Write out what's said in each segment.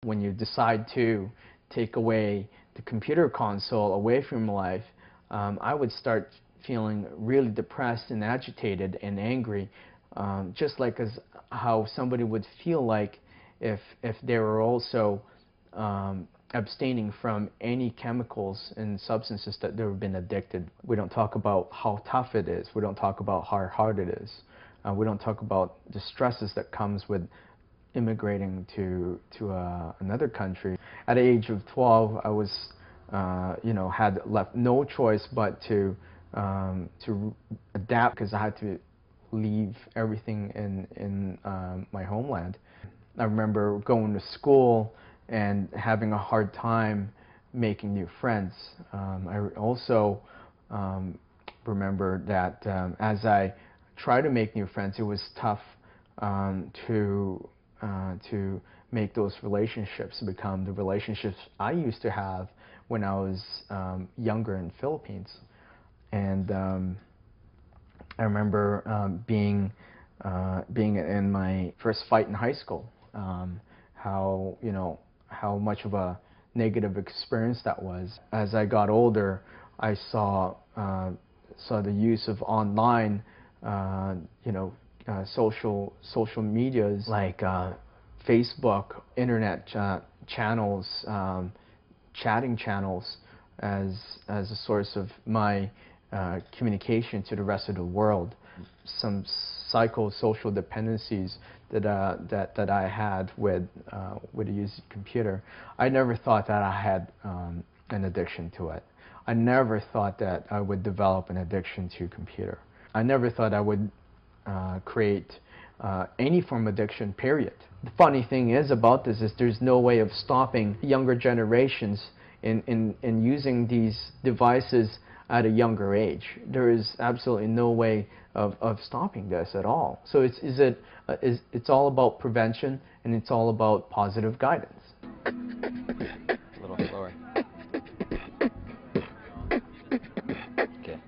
When you decide to take away the computer console away from life, I would start feeling really depressed and agitated and angry, just like as how somebody would feel like if they were also abstaining from any chemicals and substances that they've been addicted. We don't talk about how tough it is. We don't talk about how hard it is. We don't talk about the stresses that comes with immigrating to another country. At the age of 12, I was, had left no choice but to adapt, because I had to leave everything in my homeland. I remember going to school and having a hard time making new friends. I also remember that as I tried to make new friends, it was tough to make those relationships become the relationships I used to have when I was younger in the Philippines. And I remember being in my first fight in high school, how much of a negative experience that was. As I got older, I saw the use of online, social medias like Facebook, internet channels, chatting channels, as a source of my communication to the rest of the world. Some psychosocial dependencies that I had with the use of the computer. I never thought that I had an addiction to it. I never thought that I would develop an addiction to computer. I never thought I would create any form of addiction, period. The funny thing is about this is there's no way of stopping younger generations in using these devices at a younger age. There is absolutely no way of stopping this at all. So it's all about prevention, and it's all about positive guidance. A little slower. Okay.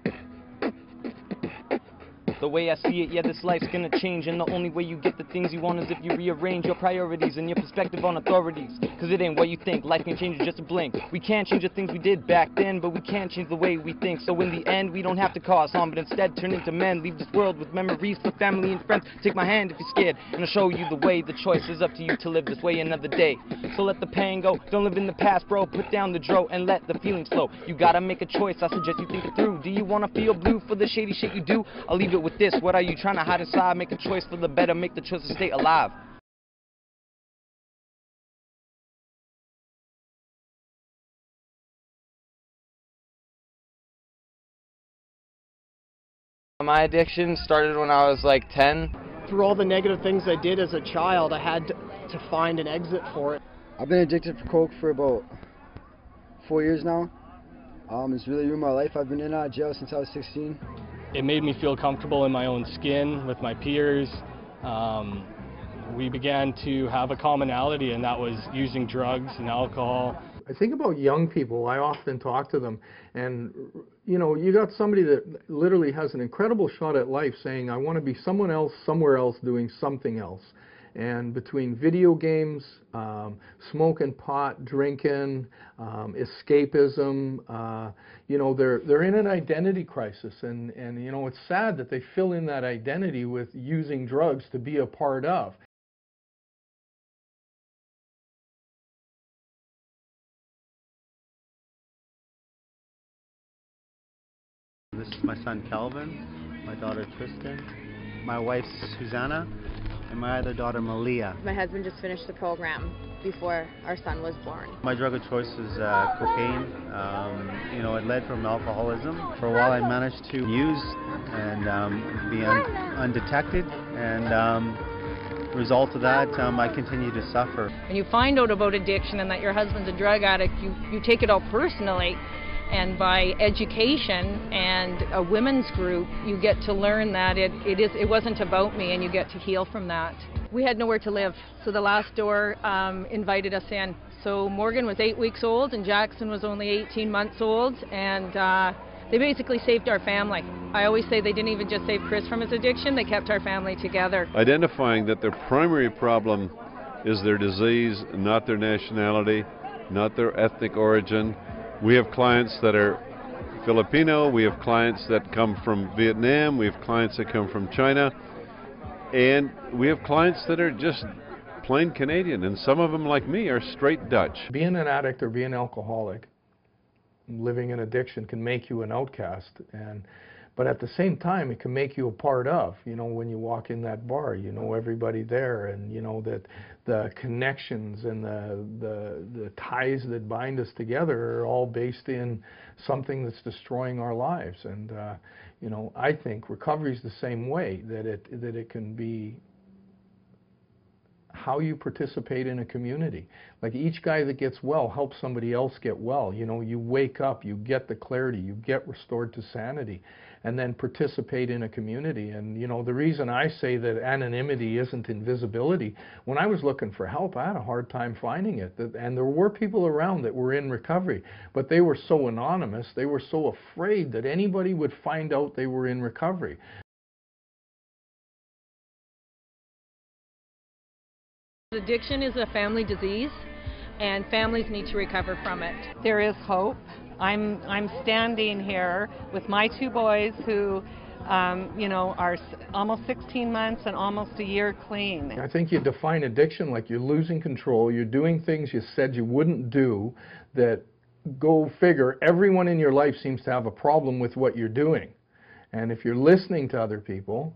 The way I see it, yeah, this life's gonna change, and the only way you get the things you want is if you rearrange your priorities and your perspective on authorities. Cause it ain't what you think, life can change in just a blink. We can't change the things we did back then, but we can change the way we think. So in the end, we don't have to cause harm, but instead turn into men. Leave this world with memories for family and friends. Take my hand if you're scared, and I'll show you the way. The choice is up to you to live this way another day. So let the pain go, don't live in the past, bro. Put down the dro and let the feelings flow. You gotta make a choice, I suggest you think it through. Do you wanna feel blue for the shady shit you do? I'll leave it with this, what are you trying to hide inside? Make a choice for the better, make the choice to stay alive. My addiction started when I was like 10. Through all the negative things I did as a child, I had to find an exit for it. I've been addicted to coke for about 4 years now. It's really ruined my life. I've been in and out of jail since I was 16. It made me feel comfortable in my own skin with my peers. We began to have a commonality, and that was using drugs and alcohol. I think about young people. I often talk to them, and you got somebody that literally has an incredible shot at life saying, I want to be someone else, somewhere else, doing something else. And between video games, smoking pot, drinking, escapism, they're in an identity crisis, and it's sad that they fill in that identity with using drugs to be a part of. This is my son Calvin, my daughter Tristan, my wife Susanna, and my other daughter Malia. My husband just finished the program before our son was born. My drug of choice is cocaine. It led from alcoholism. For a while I managed to use and be undetected, and result of that, I continue to suffer. When you find out about addiction and that your husband's a drug addict, you take it out personally. And by education and a women's group, you get to learn that it wasn't about me, and you get to heal from that. We had nowhere to live, so the last door invited us in. So Morgan was 8 weeks old and Jackson was only 18 months old, and they basically saved our family. I always say they didn't even just save Chris from his addiction, they kept our family together. Identifying that their primary problem is their disease, not their nationality, not their ethnic origin. We have clients that are Filipino, we have clients that come from Vietnam, we have clients that come from China, and we have clients that are just plain Canadian, and some of them, like me, are straight Dutch. Being an addict or being an alcoholic, living in addiction can make you an outcast, but at the same time it can make you a part of. You know, when you walk in that bar, you know everybody there, and you know that the connections and the ties that bind us together are all based in something that's destroying our lives. And you know, I think recovery is the same way, that it can be how you participate in a community. Like, each guy that gets well helps somebody else get well. You know, you wake up, you get the clarity, you get restored to sanity, and then participate in a community. And you know, the reason I say that anonymity isn't invisibility, when I was looking for help, I had a hard time finding it. And there were people around that were in recovery, but they were so anonymous, they were so afraid that anybody would find out they were in recovery. Addiction is a family disease, and families need to recover from it. There is hope. I'm standing here with my two boys who, you know, are almost 16 months and almost a year clean. I think you define addiction like you're losing control, you're doing things you said you wouldn't do, that, go figure, everyone in your life seems to have a problem with what you're doing. And if you're listening to other people,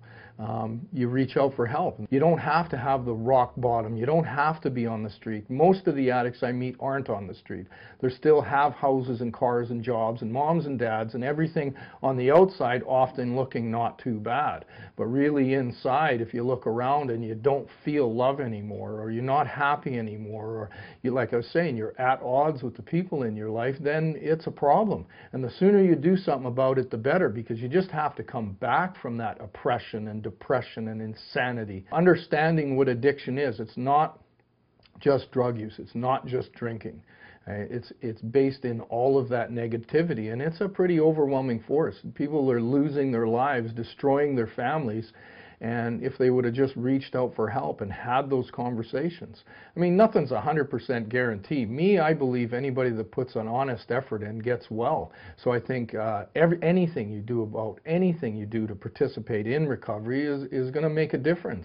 you reach out for help. You don't have to have the rock bottom. You don't have to be on the street. Most of the addicts I meet aren't on the street. They still have houses and cars and jobs and moms and dads and everything on the outside, often looking not too bad. But really inside, if you look around and you don't feel love anymore, or you're not happy anymore, or you, like I was saying, you're at odds with the people in your life, then it's a problem. And the sooner you do something about it, the better, because you just have to come back from that oppression and depression and insanity. Understanding what addiction is, it's not just drug use, it's not just drinking. It's based in all of that negativity, and it's a pretty overwhelming force. People are losing their lives, destroying their families, and if they would have just reached out for help and had those conversations. I mean, nothing's 100% guaranteed. Me, I believe anybody that puts an honest effort in gets well. So I think anything you do to participate in recovery is going to make a difference.